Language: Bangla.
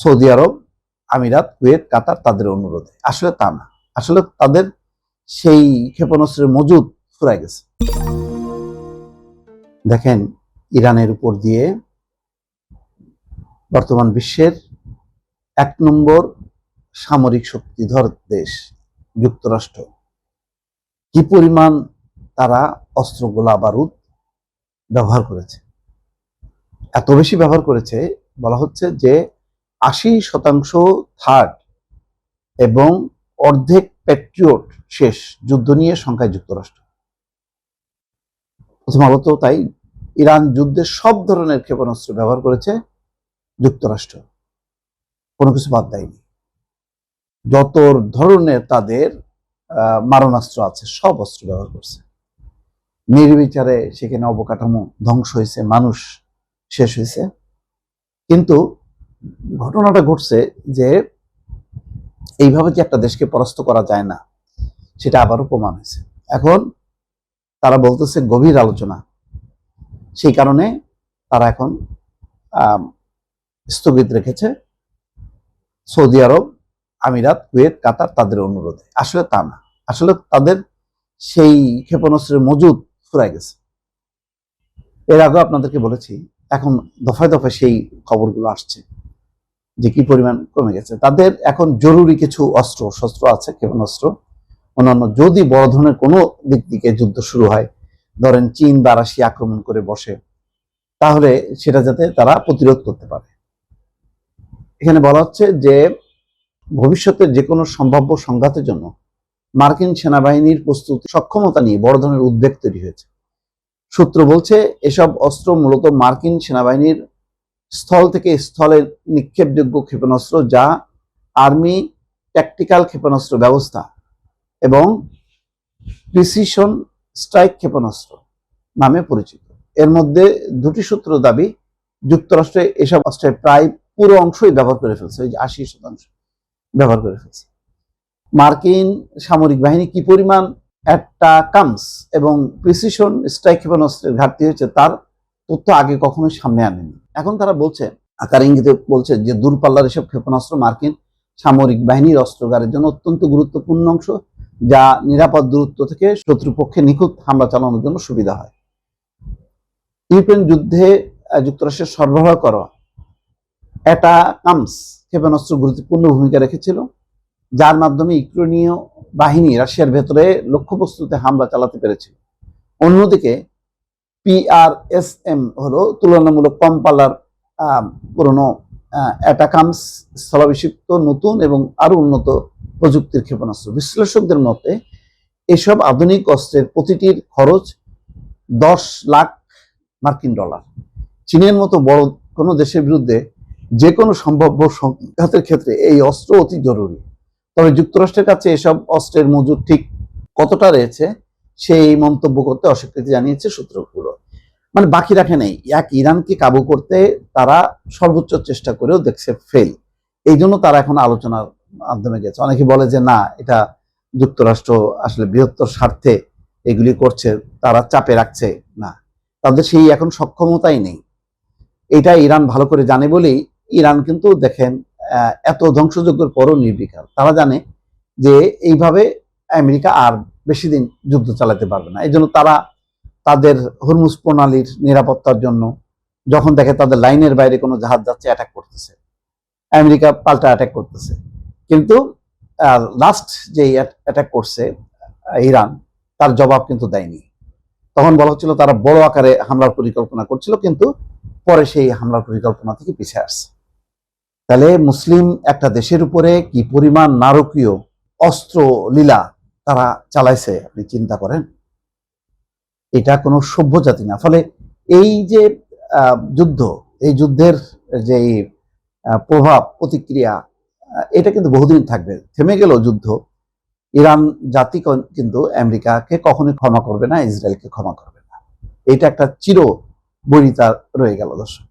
সৌদি আরব, আমিরাত, কুয়েত, কাতার তাদের অনুরোধে। আসলে তা না, আসলে তাদের সেই ক্ষেপণাস্ত্রের মজুদ ফুরায় গেছে। দেখেন, ইরানের উপর দিয়ে বর্তমান বিশ্বের 1 নম্বর সামরিক শক্তিধর দেশ যুক্তরাষ্ট্র কি পরিমাণ তারা অস্ত্র, গোলা বারুদ ব্যবহার করেছে। এত বেশি ব্যবহার করেছে, বলা হচ্ছে যে 80% থার্ড এবং অর্ধেক প্যাট্রিয়ট শেষ যুদ্ধ নিয়ে সংখ্যায় যুক্তরাষ্ট্র। প্রথমত তাই ইরান যুদ্ধে সব ধরনের ক্ষেপণাস্ত্র ব্যবহার করেছে যুক্তরাষ্ট্র, কোনো কিছু বাদ দেয়নি। যত ধরনের তাদের মারণাস্ত্র আছে সব অস্ত্র ব্যবহার করছে। নির্বিচারে সেখানে অবকাঠামো ধ্বংস হয়েছে, মানুষ শেষ হয়েছে। কিন্তু ঘটনাটা ঘটছে যে এইভাবে যে একটা দেশকে পরাস্ত করা যায় না, সেটা আবারও প্রমাণ হয়েছে। এখন তারা বলতেছে গভীর আলোচনা, সেই কারণে তারা এখন স্থগিত রেখেছে সৌদি আরব, আমিরাত, কুয়েত, কাতার তাদের অনুরোধে। আসলে তা না, আসলে তাদের সেই ক্ষেপণাস্ত্রের মজুদ ফুরায় গেছে। এর আগে আপনাদেরকে বলেছি, এখন দফায় দফায় সেই খবরগুলো আসছে যে কি পরিমাণ কমে গেছে। তাদের এখন জরুরি কিছু অস্ত্র শস্ত্র আছে, ক্ষেপণাস্ত্র, অন্যান্য যদি বড় ধরনের কোনো দিক থেকে যুদ্ধ শুরু হয়, ধরেন চীন বা রাশিয়া আক্রমণ করে বসে, তাহলে সেটা যাতে তারা প্রতিরোধ করতে পারে। এখানে বলা হচ্ছে যে ভবিষ্যতের যে কোনো সম্ভাব্য সংঘাতের জন্য মার্কিন সেনাবাহিনীর প্রস্তুতি সক্ষমতা নিয়ে বড় ধরনের উদ্বেগ তৈরি হয়েছে। সূত্র বলছে এসব অস্ত্র মূলত মার্কিন সেনাবাহিনীর স্থল থেকে স্থলে নিক্ষেপযোগ্য ক্ষেপণাস্ত্র, যা আর্মি ট্যাকটিক্যাল ক্ষেপণাস্ত্র ব্যবস্থা এবং প্রিসিশন স্ট্রাইক ক্ষেপণাস্ত্র নামে পরিচিত। এর মধ্যে দুটি সূত্র দাবি যুক্তরাষ্ট্রে এসব অস্ত্রের প্রায় পুরো অংশই ব্যবহার করে ফেলছে, ওই যে 80% ব্যবহার করে ফেলছে। মার্কিন সামরিক বাহিনী কি পরিমাণ অ্যাটাকামস এবং প্রিসিশন স্ট্রাইক ক্ষেপণাস্ত্রের ঘাটতি হয়েছে তার তথ্য আগে কখনোই সামনে আনেনি। এখন তারা বলছে, আকার ইঙ্গিতে বলছে যে দূরপাল্লার এসব ক্ষেপণাস্ত্র মার্কিন সামরিক বাহিনীর অস্ত্রাগারের জন্য অত্যন্ত গুরুত্বপূর্ণ অংশ, যা নিরাপদ দূরত্ব থেকে শত্রুপক্ষে নিখুঁত হামলা চালানোর জন্য সুবিধা হয়। ইউক্রেন যুদ্ধে যুক্তরাষ্ট্রের সরবরাহ করা অ্যাটাকামস ক্ষেপণাস্ত্র গুরুত্বপূর্ণ ভূমিকা রেখেছিল, যার মাধ্যমে ইউক্রেনীয় বাহিনী রাশিয়ার ভেতরে লক্ষ্যবস্তুতে হামলা চালাতে পেরেছিল। অন্যদিকে PRSM হলো তুলনামূলক কম পাল্লার পুরনো অ্যাটাকামস স্থলাভিষিক্ত নতুন এবং আরো উন্নত প্রযুক্তির ক্ষেপণাস্ত্র। বিশ্লেষকদের মতে এসব আধুনিক অস্ত্রের প্রতিটির খরচ 10 লাখ মার্কিন ডলার। চীনের মতো বড় কোনো দেশের বিরুদ্ধে যে কোনো সম্ভাব্য সংঘাতের ক্ষেত্রে এই অস্ত্র অতি জরুরি। তবে যুক্তরাষ্ট্রের কাছে এসব অস্ত্রের মজুদ ঠিক কতটা রয়েছে সেই মন্তব্য করতে অস্বীকৃতি জানিয়েছে সূত্রগুলো। মানে বাকি রাখে নেই, এক ইরানকে কাবু করতে তারা সর্বোচ্চ চেষ্টা করেও দেখছে ফেল। এই জন্য তারা এখন আলোচনার মাধ্যমে গেছে। অনেকে বলে যে না, এটা যুক্তরাষ্ট্র আসলে বৃহত্তর স্বার্থে এগুলি করছে, তারা চাপে রাখছে না, তাদের সেই এখন সক্ষমতাই নেই। এটা ইরান ভালো করে জানে বলেই ইরান কিন্তু দেখেন এত ধ্বংসযজ্ঞের পরও নির্বিকার। তারা জানে যে এইভাবে আমেরিকা আর বেশি দিন যুদ্ধ চালাতে পারবে না। এই জন্য তারা তাদের হরমুজ প্রণালীর নিরাপত্তার জন্য যখন দেখে তাদের লাইনের বাইরে কোনো জাহাজ যাচ্ছে, অ্যাটাক করতেছে, আমেরিকা পাল্টা অ্যাটাক করতেছে। কিন্তু লাস্ট যে অ্যাটাক করছে ইরান, তার জবাব কিন্তু দেয়নি। তখন বলা হচ্ছিল তারা বড় আকারে হামলার পরিকল্পনা করছিল, কিন্তু পরে সেই হামলার পরিকল্পনা থেকে পিছিয়ে আসছে। তাহলে মুসলিম একটা দেশের উপরে কি পরিমাণ নারকীয় অস্ত্র লীলা তারা চালাইছে আপনি চিন্তা করেন। এটা কোনো সভ্য জাতি না। ফলে এই যে যুদ্ধ, এই যুদ্ধের যে প্রভাব প্রতিক্রিয়া, এটা কিন্তু বহুদিন থাকবে। থেমে গেল যুদ্ধ, ইরান জাতি কিন্তু আমেরিকাকে কখনোই ক্ষমা করবে না, ইসরায়েলকে ক্ষমা করবে না। এটা একটা চির বৈরিতা রয়ে গেল দর্শক।